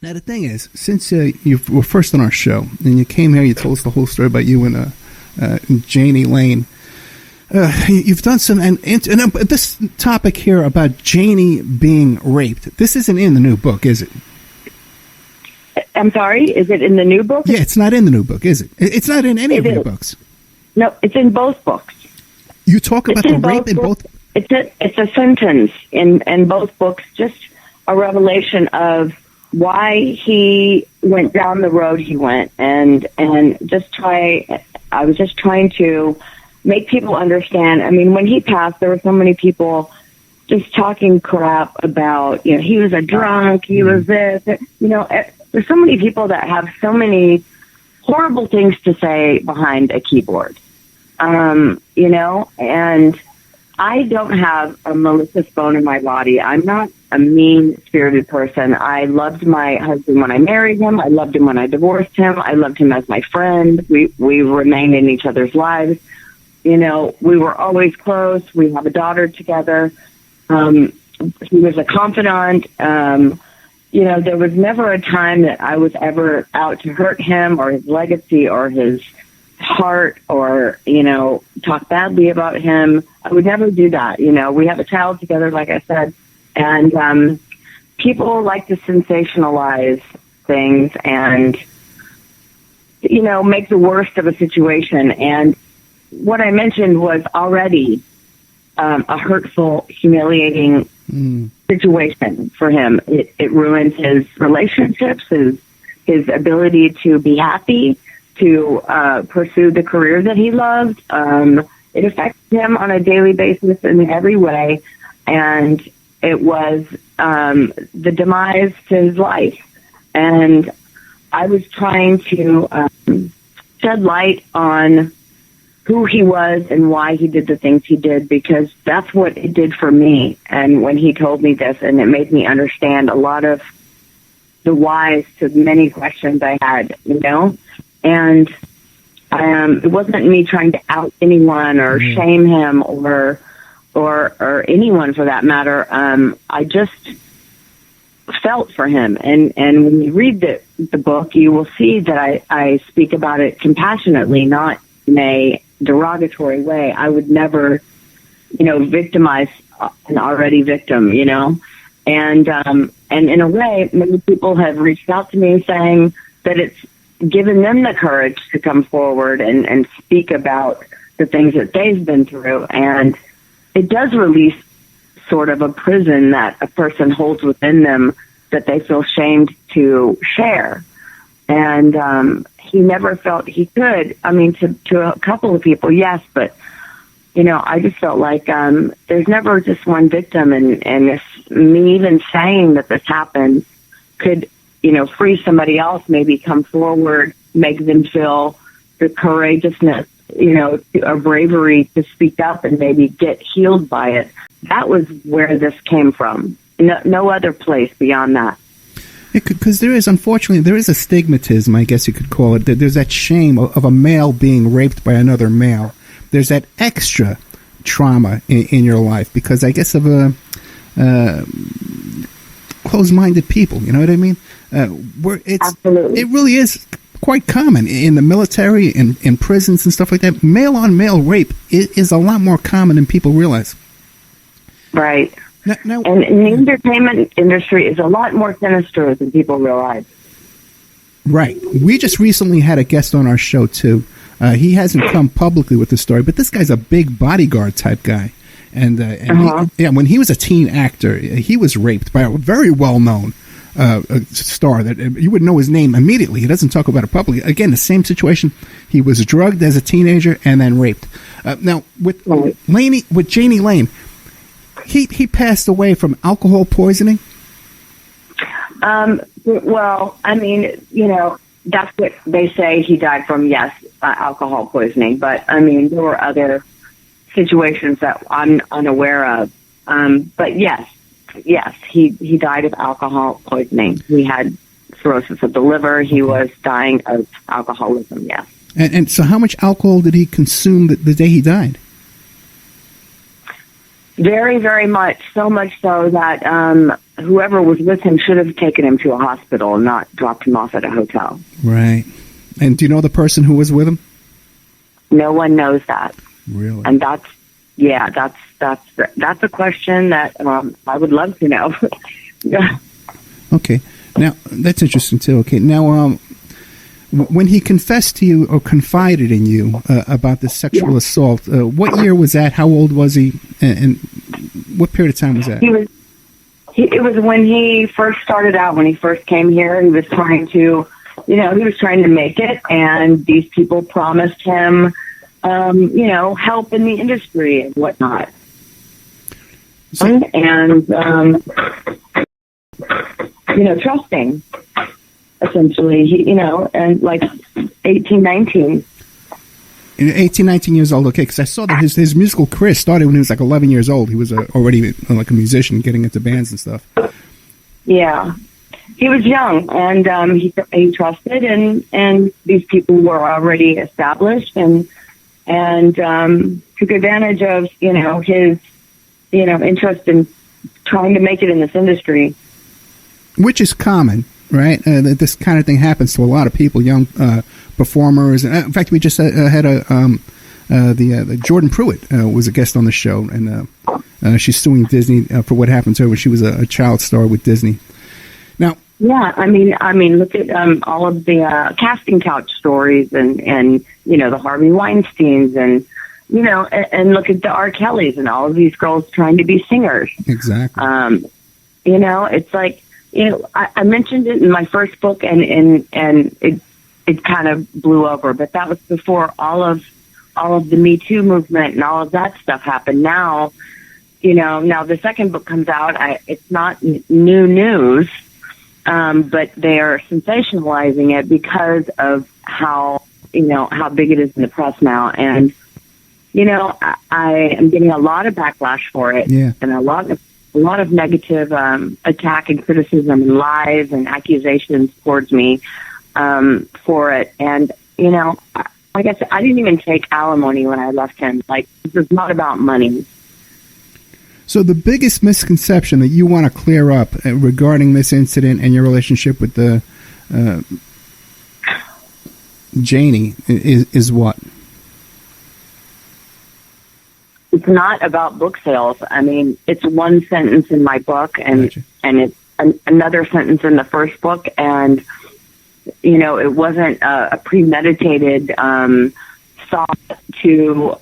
Now, the thing is, since you were first on our show, and you came here, you told us the whole story about you and Jani Lane. You've done some, and this topic here about Jani being raped, this isn't in the new book, is it? I'm sorry, is it in the new book? Yeah, it's not in the new book, is it? It's not in any of your books. No, it's in both books. You talk about the rape in both? It's a sentence in both books, just a revelation of why he went down the road he went, and I was just trying to make people understand. I mean, when he passed, there were so many people just talking crap about, he was a drunk, he was this, there's so many people that have so many horrible things to say behind a keyboard, and I don't have a malicious bone in my body. I'm not a mean-spirited person. I loved my husband when I married him. I loved him when I divorced him. I loved him as my friend. We remained in each other's lives. We were always close. We have a daughter together. He was a confidant. There was never a time that I was ever out to hurt him or his legacy or his heart or, talk badly about him. I would never do that. We have a child together, like I said, and people like to sensationalize things and, make the worst of a situation. And what I mentioned was already a hurtful, humiliating situation for him. It ruined his relationships, his ability to be happy, to pursue the career that he loved. It affected him on a daily basis in every way, and it was the demise to his life. And I was trying to shed light on who he was and why he did the things he did, because that's what it did for me. And when he told me this, and it made me understand a lot of the whys to many questions I had, and it wasn't me trying to out anyone or shame him or anyone for that matter. I just felt for him. And when you read the book, you will see that I speak about it compassionately, not in a derogatory way. I would never, victimize an already victim, and in a way, many people have reached out to me saying that it's given them the courage to come forward and speak about the things that they've been through. And it does release sort of a prison that a person holds within them that they feel shamed to share. And he never felt he could. I mean, to a couple of people, yes, but, I just felt like there's never just one victim. And if me even saying that this happened could, free somebody else, maybe come forward, make them feel the courageousness, a bravery to speak up and maybe get healed by it. That was where this came from. No other place beyond that. Because unfortunately, there is a stigmatism, I guess you could call it. There's that shame of a male being raped by another male. There's that extra trauma in your life because I guess of closed-minded people, you know what I mean? Absolutely. It really is quite common in the military, in prisons and stuff like that. Male-on-male rape is a lot more common than people realize. Right. Now, and the entertainment industry is a lot more sinister than people realize. Right. We just recently had a guest on our show, too. He hasn't come publicly with the story, but this guy's a big bodyguard type guy. And when he was a teen actor, he was raped by a very well-known star that you would know his name immediately. He doesn't talk about it publicly. Again, the same situation. He was drugged as a teenager and then raped. Now, with Jani Lane, he passed away from alcohol poisoning? Well, I mean, that's what they say he died from, yes, alcohol poisoning. But, I mean, there were other situations that I'm unaware of. But, yes, he died of alcohol poisoning. He had cirrhosis of the liver. He was dying of alcoholism, yes. And so how much alcohol did he consume the day he died? Very, very much. So much so that whoever was with him should have taken him to a hospital and not dropped him off at a hotel. Right. And do you know the person who was with him? No one knows that. Really? And that's a question that I would love to know. Yeah. Okay. Now, that's interesting, too. Okay. Now, when he confessed to you or confided in you about this sexual assault, what year was that? How old was he? And what period of time was that? It was when he first started out, when he first came here. He was trying to, he was trying to make it, and these people promised him, help in the industry and whatnot. And trusting, essentially, and like 18, 19. 18, 19 years old, okay, because I saw that his musical career started when he was like 11 years old. He was already like a musician, getting into bands and stuff. Yeah. He was young, and he trusted, and these people were already established, and took advantage of, his, interest in trying to make it in this industry. Which is common, right? This kind of thing happens to a lot of people, young performers. In fact, we just had the Jordan Pruitt was a guest on the show, and she's suing Disney for what happened to her when she was a child star with Disney. Now, yeah, I mean, look at all of the casting couch stories, and the Harvey Weinsteins, and and look at the R. Kellys and all of these girls trying to be singers. Exactly. It's like, I mentioned it in my first book, and it kind of blew over, but that was before all of the Me Too movement and all of that stuff happened. Now, now the second book comes out. It's not new news, but they are sensationalizing it because of how big it is in the press now. And, I am getting a lot of backlash for it, and a lot of negative attack and criticism and lies and accusations towards me for it. And, like I said, I didn't even take alimony when I left him. Like, this is not about money. So the biggest misconception that you want to clear up regarding this incident and your relationship with the Jani is what? It's not about book sales. I mean, it's one sentence in my book, and it's another sentence in the first book, and it wasn't a premeditated thought to,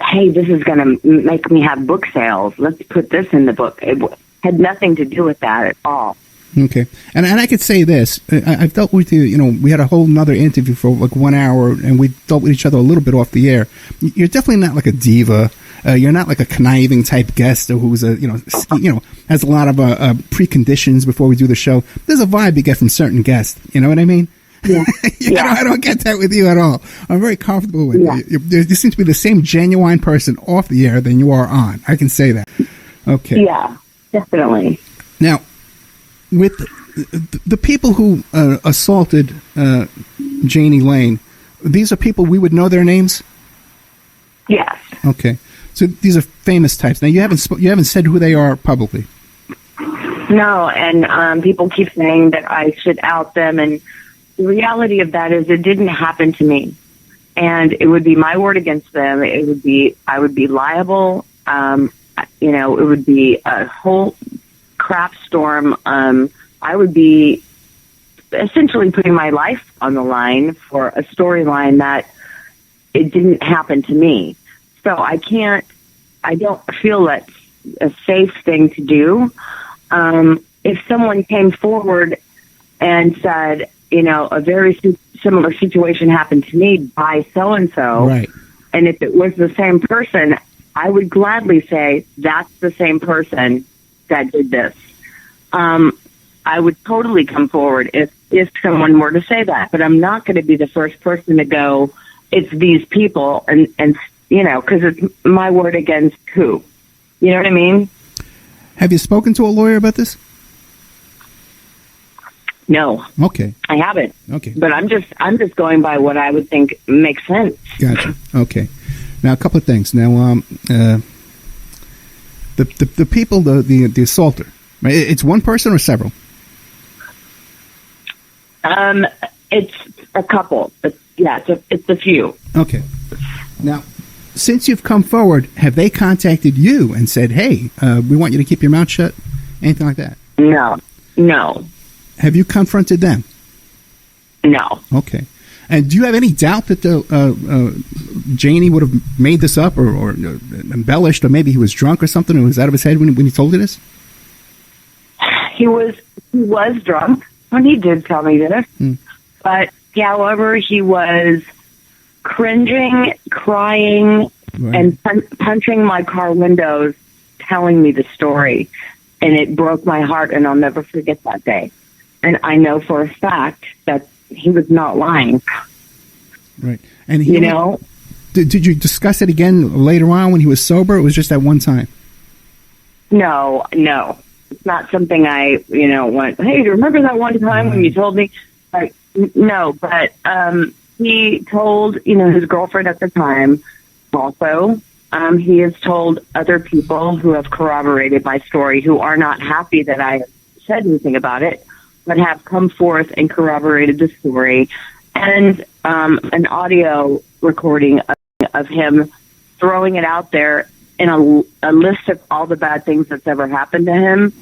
hey, this is going to make me have book sales. Let's put this in the book. It had nothing to do with that at all. Okay. And I could say this. I've dealt with you, we had a whole nother interview for like 1 hour, and we dealt with each other a little bit off the air. You're definitely not like a diva. You're not like a conniving type guest who's has a lot of preconditions before we do the show. There's a vibe you get from certain guests. You know what I mean? Yeah. I don't get that with you at all. I'm very comfortable with you. You seem to be the same genuine person off the air than you are on. I can say that. Okay. Yeah, definitely. Now, with the people who assaulted Jani Lane, these are people we would know their names? Yes. Okay. So these are famous types. Now, you haven't said who they are publicly. No, and people keep saying that I should out them, and the reality of that is it didn't happen to me, and it would be my word against them. I would be liable. It would be a whole crap storm. I would be essentially putting my life on the line for a storyline that it didn't happen to me. So I don't feel that's a safe thing to do. If someone came forward and said, a very similar situation happened to me by so-and-so, right, and if it was the same person, I would gladly say that's the same person that did this. I would totally come forward if someone were to say that, but I'm not going to be the first person to go, it's these people, and because it's my word against who. You know what I mean? Have you spoken to a lawyer about this? No. Okay. I haven't. Okay. But I'm just going by what I would think makes sense. Gotcha. Okay. Now, a couple of things. Now, The people, the assaulter, right? It's one person or several? It's a couple. It's a few. Okay. Now, since you've come forward, have they contacted you and said, "Hey, we want you to keep your mouth shut"? Anything like that? No. Have you confronted them? No. Okay. And do you have any doubt that Jani would have made this up or embellished, or maybe he was drunk or something and was out of his head when he told you this? He was drunk when he did tell me this. But, however, he was cringing, crying, right, and punching my car windows, telling me the story. And it broke my heart, and I'll never forget that day. And I know for a fact that he was not lying. Right. And did you discuss it again later on when he was sober? Or it was just that one time? No. It's not something I, went, "Hey, do you remember that one time when you told me?" Like, no, but he told, his girlfriend at the time also. He has told other people who have corroborated my story, who are not happy that I said anything about it, but have come forth and corroborated the story, and an audio recording of him throwing it out there in a list of all the bad things that's ever happened to him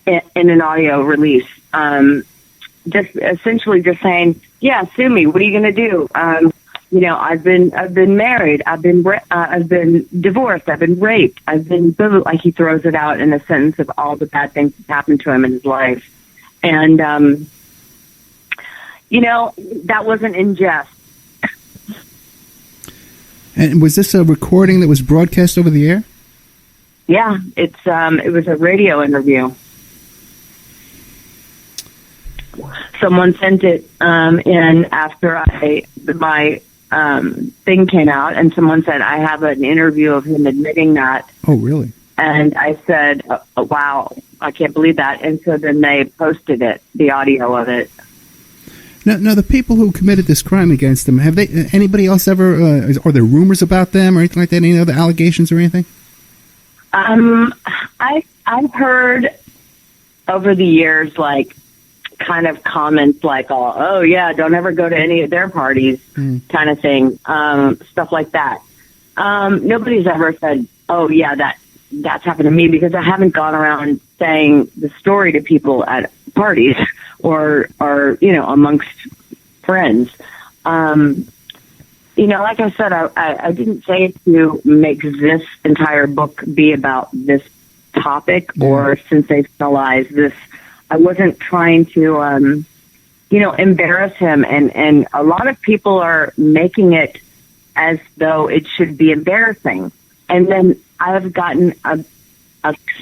in an audio release. Just essentially just saying, "Yeah, sue me. What are you going to do? I've been married. I've been divorced. I've been raped. I've been," like he throws it out in a sentence of all the bad things that happened to him in his life. And, that wasn't in jest. And was this a recording that was broadcast over the air? Yeah, it was a radio interview. Someone sent it in after my thing came out, and someone said, "I have an interview of him admitting that." Oh, really? And I said, "Wow, I can't believe that." And so then they posted it, the audio of it. Now, the people who committed this crime against him, have they? Anybody else ever? Are there rumors about them or anything like that? Any other allegations or anything? I've heard over the years, like, kind of comments like, "Oh yeah, don't ever go to any of their parties," kind of thing, stuff like that. Nobody's ever said, "Oh yeah, that's happened to me," because I haven't gone around saying the story to people at parties or amongst friends. Like I said, I didn't say it to make this entire book be about this topic or sensationalize this. I wasn't trying to, embarrass him. And a lot of people are making it as though it should be embarrassing. And then I've gotten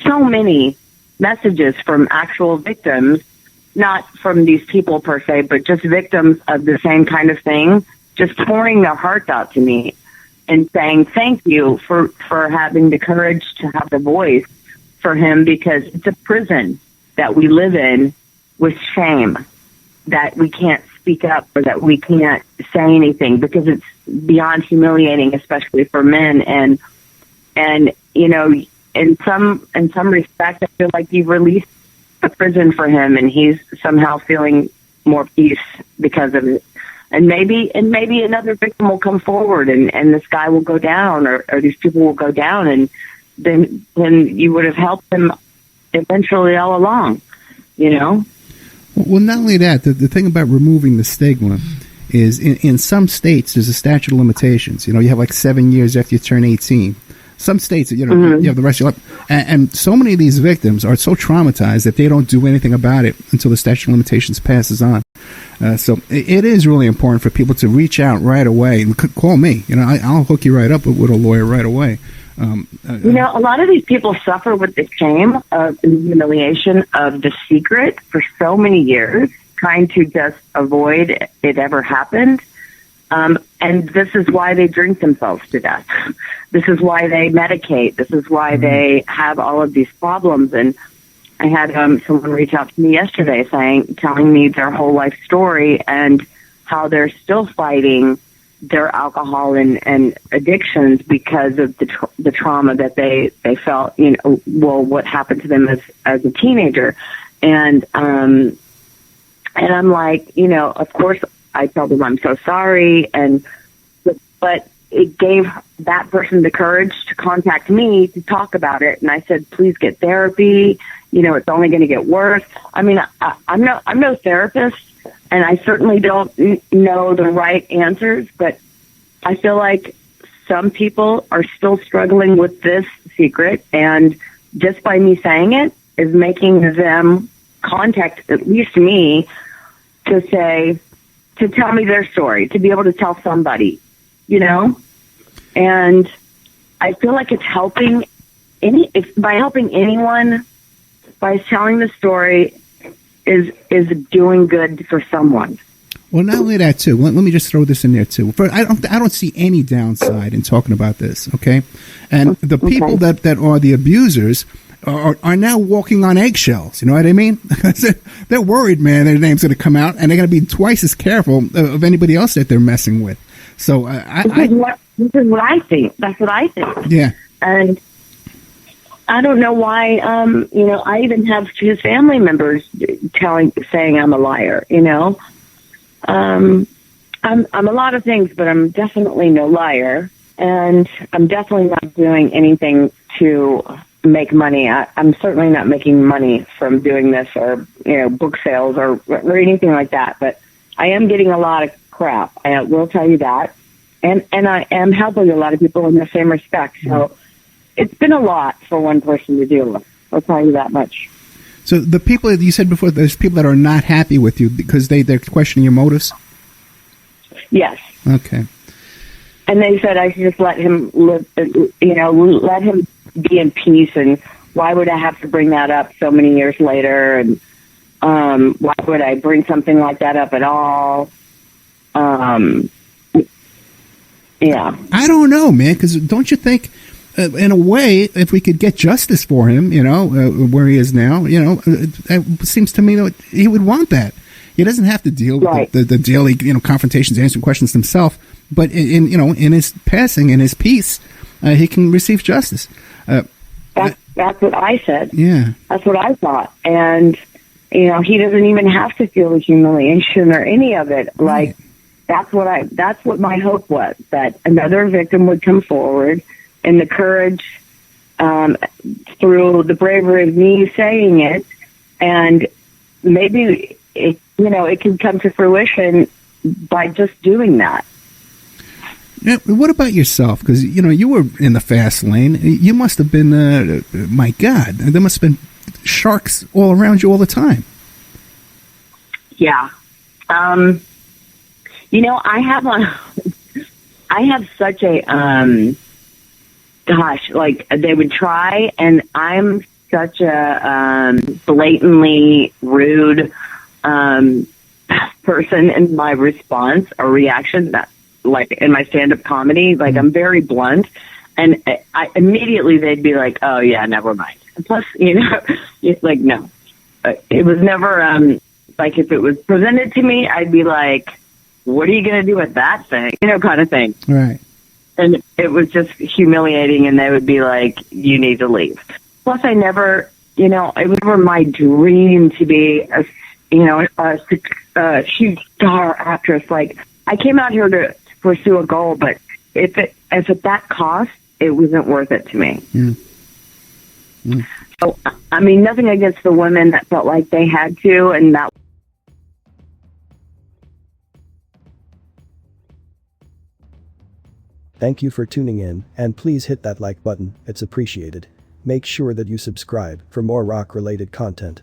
so many messages from actual victims, not from these people per se, but just victims of the same kind of thing, just pouring their hearts out to me and saying, "Thank you for having the courage to have the voice for him," because it's a prison that we live in with shame, that we can't speak up or that we can't say anything because it's beyond humiliating, especially for men. And in some respect, I feel like you've released a prison for him, and he's somehow feeling more peace because of it. And maybe another victim will come forward, and this guy will go down, or these people will go down, and then you would have helped him eventually all along, Well, not only that, the thing about removing the stigma is in some states there's a statute of limitations. You have like 7 years after you turn 18. Some states, you have the rest of your life. And so many of these victims are so traumatized that they don't do anything about it until the statute of limitations passes on. So it is really important for people to reach out right away and call me. I'll hook you right up with a lawyer right away. A lot of these people suffer with the shame of the humiliation of the secret for so many years, trying to just avoid it ever happened. And this is why they drink themselves to death. This is why they medicate. This is why they have all of these problems. And I had someone reach out to me yesterday telling me their whole life story and how they're still fighting their alcohol and addictions because of the trauma that they felt, well, what happened to them as a teenager. And I'm like, of course I told them I'm so sorry. But it gave that person the courage to contact me to talk about it. And I said, please get therapy. It's only going to get worse. I mean, I'm no therapist, and I certainly don't know the right answers, but I feel like some people are still struggling with this secret, and just by me saying it is making them contact at least me to tell me their story, to be able to tell somebody, and I feel like it's helping by helping anyone, by telling the story is doing good for someone. Well, not only that too. Let me just throw this in there too. I don't see any downside in talking about this. Okay, and the people that are the abusers are now walking on eggshells. You know what I mean? They're worried, man. Their name's going to come out, and they're going to be twice as careful of anybody else that they're messing with. So this is what I think. That's what I think. Yeah, and I don't know why. I even have his family members saying I'm a liar. I'm a lot of things, but I'm definitely no liar, and I'm definitely not doing anything to make money. I'm certainly not making money from doing this, or book sales or anything like that. But I am getting a lot of crap. I will tell you that, and I am helping a lot of people in the same respect. So it's been a lot for one person to deal with. I'll tell you that much. So the people that you said before, there's people that are not happy with you because they're questioning your motives? Yes. Okay. And they said I should just let him live, let him be in peace, and why would I have to bring that up so many years later, and why would I bring something like that up at all? Yeah. I don't know, man, because don't you think, in a way, if we could get justice for him, where he is now, it seems to me that he would want that. He doesn't have to deal with the daily, confrontations, answering questions himself, but in his passing, in his peace, he can receive justice. That's what I said. Yeah. That's what I thought. And, he doesn't even have to feel the humiliation or any of it. Right. Like, that's what my hope was, that another victim would come forward, and the courage, through the bravery of me saying it, and maybe it can come to fruition by just doing that. Now, what about yourself? Because you were in the fast lane. You must have been, my God, there must have been sharks all around you all the time. Yeah, I have such a gosh, like, they would try, and I'm such a blatantly rude person in my response or reaction, that, like, in my stand-up comedy, like, I'm very blunt, and I immediately they'd be like, oh yeah, never mind. And plus, it's like, no, it was never like, if it was presented to me, I'd be like, what are you going to do with that thing, kind of thing. Right. And it was just humiliating, and they would be like, you need to leave. Plus, I never, it was never my dream to be a huge star actress. Like, I came out here to pursue a goal, but if at that cost, it wasn't worth it to me. Mm. Mm. So, I mean, nothing against the women that felt like they had to, and that. Thank you for tuning in, and please hit that like button, it's appreciated. Make sure that you subscribe for more rock-related content.